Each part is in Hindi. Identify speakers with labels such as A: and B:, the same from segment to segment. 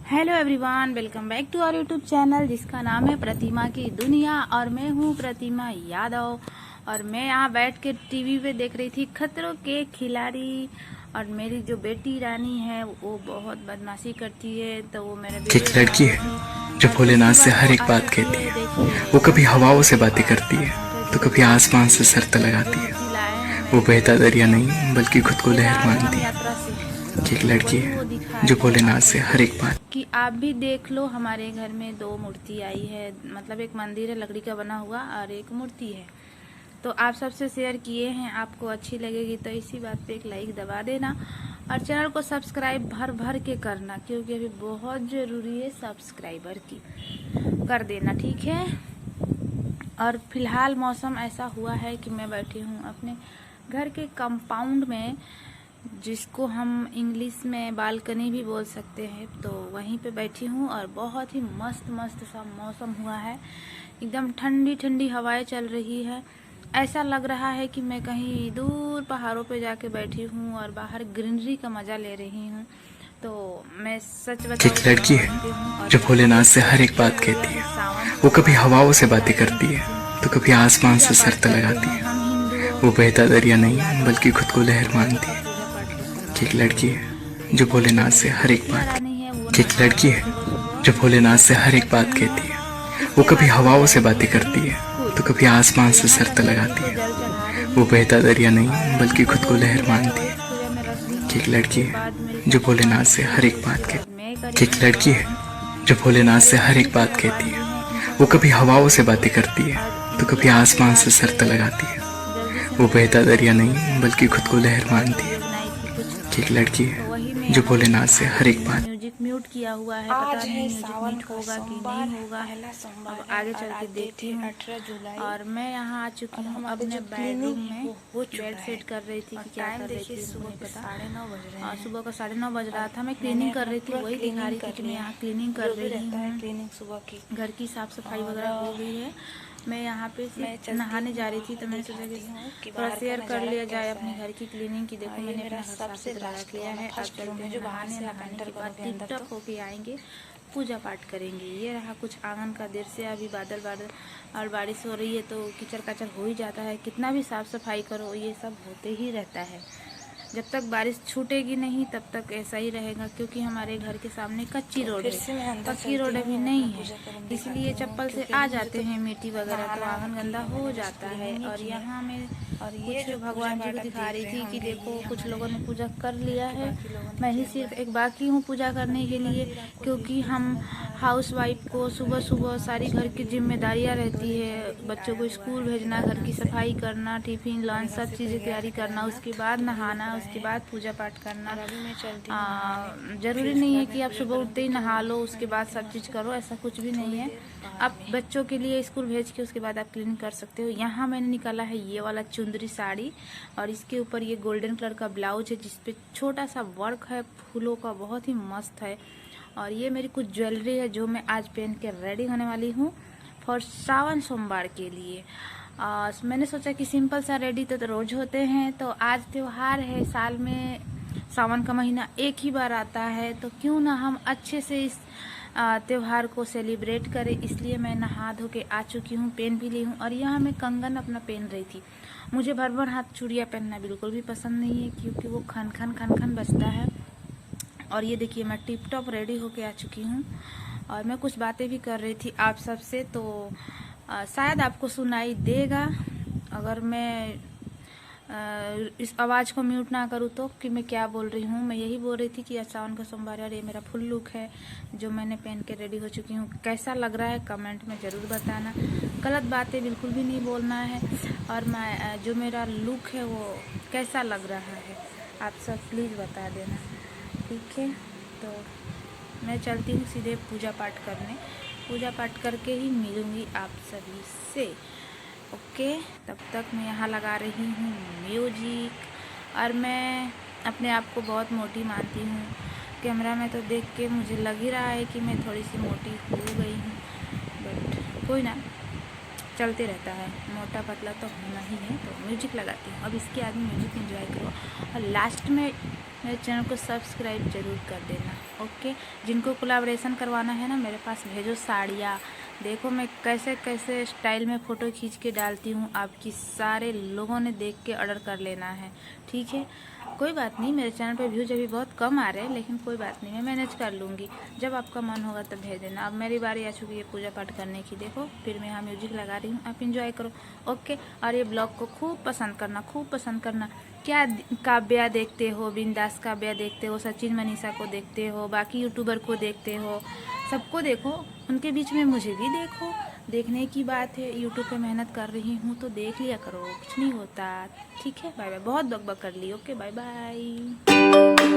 A: Hello everyone, welcome back to our YouTube channel जिसका नाम है प्रतिमा की दुनिया। और मैं हूँ प्रतिमा यादव और मैं यहाँ बैठ के टीवी पे देख रही थी खतरों के खिलाड़ी। और मेरी जो बेटी रानी है वो बहुत बदमाशी करती है, तो वो मेरे बेटे
B: एक लड़की है जो भोलेनाथ से हर एक बात कहती है। वो कभी हवाओं से बातें करती है तो कभी आसमान से शर्त लगाती है। वो बहता दरिया नहीं बल्कि खुद को लहर मानती है। एक लड़की है जो भोलेनाथ से हर एक बात
A: कि आप भी देख लो। हमारे घर में दो मूर्ति आई है, मतलब एक मंदिर है लकड़ी का बना हुआ और एक मूर्ति है। तो आप सबसे शेयर किए हैं, आपको अच्छी लगेगी तो इसी बात पे एक लाइक दबा देना और चैनल को सब्सक्राइब भर भर के करना, क्योंकि अभी बहुत ज़रूरी है सब्सक्राइबर की कर देना, ठीक है। और फिलहाल मौसम ऐसा हुआ है कि मैं बैठी हूँ अपने घर के कंपाउंड में, जिसको हम इंग्लिश में बालकनी भी बोल सकते हैं। तो वहीं पे बैठी हूँ और बहुत ही मस्त मस्त सा मौसम हुआ है, एकदम ठंडी ठंडी हवाएं चल रही है। ऐसा लग रहा है कि मैं कहीं दूर पहाड़ों पे जाके बैठी हूँ और बाहर ग्रीनरी का मजा ले रही हूँ। तो मैं सच बताऊं,
B: एक लड़की है जो भोलेनाथ से हर एक बात कहती है। वो कभी हवाओं से बातें करती है तो कभी आसमान से शर्त लगाती है। वो बहता दरिया नहीं बल्कि खुद को लहर मानती है। एक लड़की है जो भोलेनाथ से हर एक बात एक लड़की है जो भोलेनाथ से हर एक बात कहती है। वो कभी हवाओं से बातें करती है तो कभी आसमान से शर्त लगाती है। वो बहता दरिया नहीं बल्कि खुद को लहर मानती है। एक लड़की है जो भोलेनाथ से हर एक बात कहती एक लड़की है जो भोलेनाथ से हर एक बात कहती है। वो कभी हवाओं से बातें करती है तो कभी आसमान से शर्त लगाती है। वो बहता दरिया नहीं बल्कि खुद को लहर मानती है। एक लड़की है जो भोलेनाथ से हर एक बात
A: म्यूजिक म्यूट किया हुआ है, पता नहीं म्यूजिक म्यूट होगा कि नहीं होगा, अब आगे चल के देखती हूँ। और मैं यहाँ आ चुकी हूँ अपने बेडरूम में, बेड सेट कर रही थी कि क्या कर रही थी सुबह का 9:30 बज रहे हैं। सुबह का 9:30 बज रहा था, मैं क्लीनिंग कर रही थी, वही दिखा रही थी कि मैं यहाँ क्लीनिंग कर रही हूँ। क्लीनिंग सुबह की, घर की साफ सफाई वगैरह हो गई है। मैं यहाँ पे नहाने जा रही थी, तो मैंने सोचा कि थोड़ा शेयर कर लिया जाए अपने घर की क्लीनिंग की। देखो मैंने अपना साफ सुथरा रख लिया है। अब चलते हैं नहाने के बाद टिप टप होके आएंगे, पूजा पाठ करेंगे। ये रहा कुछ आंगन का दृश्य। अभी बादल बादल और बारिश हो रही है तो कीचड़ काचड़ हो ही जाता है, कितना भी साफ सफाई करो ये सब होते ही रहता है। जब तक बारिश छूटेगी नहीं तब तक ऐसा ही रहेगा, क्योंकि हमारे घर के सामने कच्ची रोड है, पक्की रोड अभी नहीं है, इसलिए चप्पल से आ जाते हैं मिट्टी वगैरह तो आंगन गंदा हो जाता है। और यहाँ में और ये जो भगवान जी को दिखा रही थी कि देखो कुछ लोगों ने पूजा कर लिया है, मैं ही सिर्फ एक बाकी हूँ पूजा करने के लिए, क्योंकि हम हाउस वाइफ को सुबह सुबह सारी घर की जिम्मेदारियाँ रहती है। बच्चों को स्कूल भेजना, घर की सफाई करना, टिफिन लंच सब चीज़ें तैयारी करना, उसके बाद नहाना, उसके बाद पूजा पाठ करना। ज़रूरी नहीं है कि आप सुबह उठते ही नहा लो उसके बाद सब चीज़ करो, ऐसा कुछ भी नहीं है। आप बच्चों के लिए स्कूल भेज के उसके बाद आप क्लीनिंग कर सकते हो। यहाँ मैंने निकाला है ये वाला चुंदरी साड़ी और इसके ऊपर ये गोल्डन कलर का ब्लाउज है जिसपे छोटा सा वर्क है फूलों का, बहुत ही मस्त है। और ये मेरी कुछ ज्वेलरी है जो मैं आज पहन के रेडी होने वाली हूँ फॉर श्रावण सोमवार के लिए। मैंने सोचा कि सिंपल सा रेडी तो रोज होते हैं, तो आज त्योहार है, साल में सावन का महीना एक ही बार आता है, तो क्यों ना हम अच्छे से इस त्योहार को सेलिब्रेट करें। इसलिए मैं नहा धो के आ चुकी हूँ, पहन भी ली हूँ। और यहाँ मैं कंगन अपना पहन रही थी। मुझे भर भर हाथ चूड़ियाँ पहनना बिल्कुल भी पसंद नहीं है, क्योंकि वो खन खन खन खन बजता है। और ये देखिए मैं टिप टॉप रेडी होके आ चुकी हूँ और मैं कुछ बातें भी कर रही थी आप सबसे, तो शायद आपको सुनाई देगा अगर मैं इस आवाज़ को म्यूट ना करूँ तो, कि मैं क्या बोल रही हूँ। मैं यही बोल रही थी कि आज सावन का सोमवार और ये मेरा फुल लुक है जो मैंने पहन के रेडी हो चुकी हूँ। कैसा लग रहा है कमेंट में ज़रूर बताना, गलत बातें बिल्कुल भी नहीं बोलना है। और मैं जो मेरा लुक है वो कैसा लग रहा है आप सब प्लीज़ बता देना, ठीक है। तो मैं चलती हूँ सीधे पूजा पाठ करने, पूजा पाठ करके ही मिलूँगी आप सभी से, ओके। तब तक मैं यहाँ लगा रही हूँ म्यूजिक। और मैं अपने आप को बहुत मोटी मानती हूँ, कैमरा में तो देख के मुझे लग ही रहा है कि मैं थोड़ी सी मोटी हो गई हूँ, बट कोई ना, चलते रहता है, मोटा पतला तो होना ही है। तो म्यूजिक लगाती हूँ, अब इसके आगे म्यूजिक एंजॉय करो और लास्ट में मेरे चैनल को सब्सक्राइब ज़रूर कर देना। ओके, जिनको कोलैबोरेशन करवाना है ना मेरे पास भेजो साड़ियाँ। देखो मैं कैसे कैसे स्टाइल में फ़ोटो खींच के डालती हूँ, आपकी सारे लोगों ने देख के ऑर्डर कर लेना है, ठीक है। कोई बात नहीं, मेरे चैनल पे व्यूज अभी बहुत कम आ रहे हैं, लेकिन कोई बात नहीं, मैं मैनेज कर लूँगी। जब आपका मन होगा तब भेज देना। अब मेरी बारी आ चुकी है पूजा पाठ करने की। देखो फिर मैं यहाँ म्यूजिक लगा रही हूँ, आप इंजॉय करो, ओके। और ये ब्लॉग को खूब पसंद करना, खूब पसंद करना। क्या काव्या देखते हो, बिंदास काव्या देखते हो, सचिन मनीषा को देखते हो, बाकी यूट्यूबर को देखते हो, सबको देखो, उनके बीच में मुझे भी देखो। देखने की बात है, यूट्यूब पे मेहनत कर रही हूँ तो देख लिया करो, कुछ नहीं होता, ठीक है। बाय बाय, बहुत बकबक कर ली, ओके बाय बाय।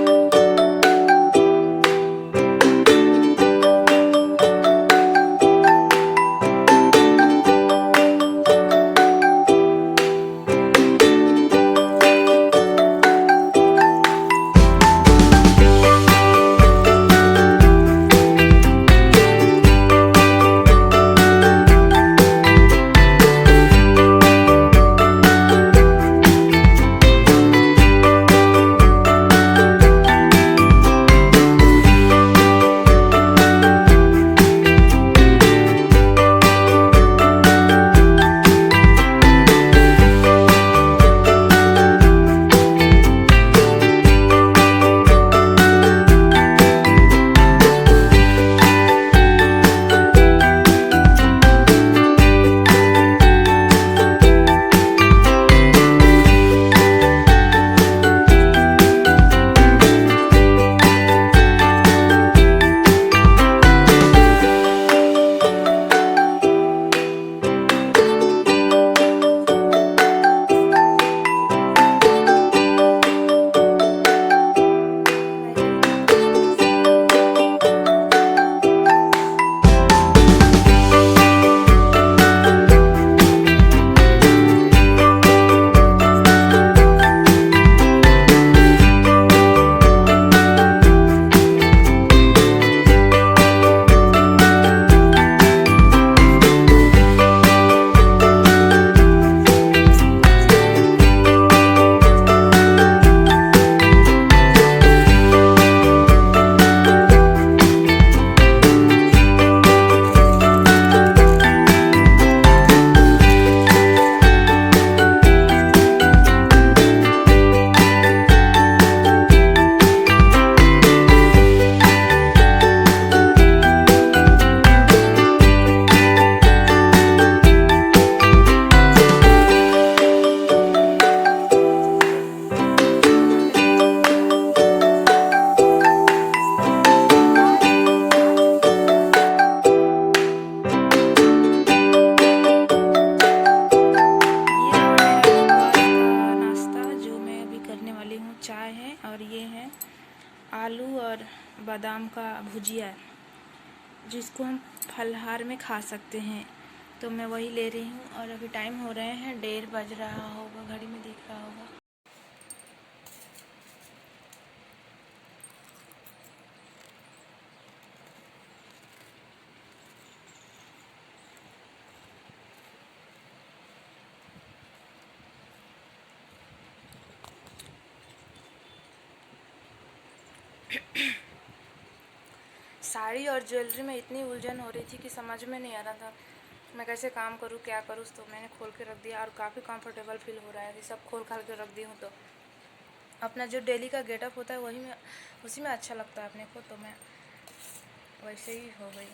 A: चाय है और ये है आलू और बादाम का भुजिया, जिसको हम फलहार में खा सकते हैं। तो मैं वही ले रही हूँ। और अभी टाइम हो रहे हैं 1:30 बज रहा होगा, घड़ी में दिख रहा होगा। साड़ी और ज्वेलरी में इतनी उलझन हो रही थी कि समझ में नहीं आ रहा था मैं कैसे काम करूँ, क्या करूँ। तो मैंने खोल के रख दिया और काफ़ी कंफर्टेबल फील हो रहा है। सब खोल खाल के रख दी हूँ तो अपना जो डेली का गेटअप होता है वही में उसी में अच्छा लगता है अपने को, तो मैं वैसे ही हो गई।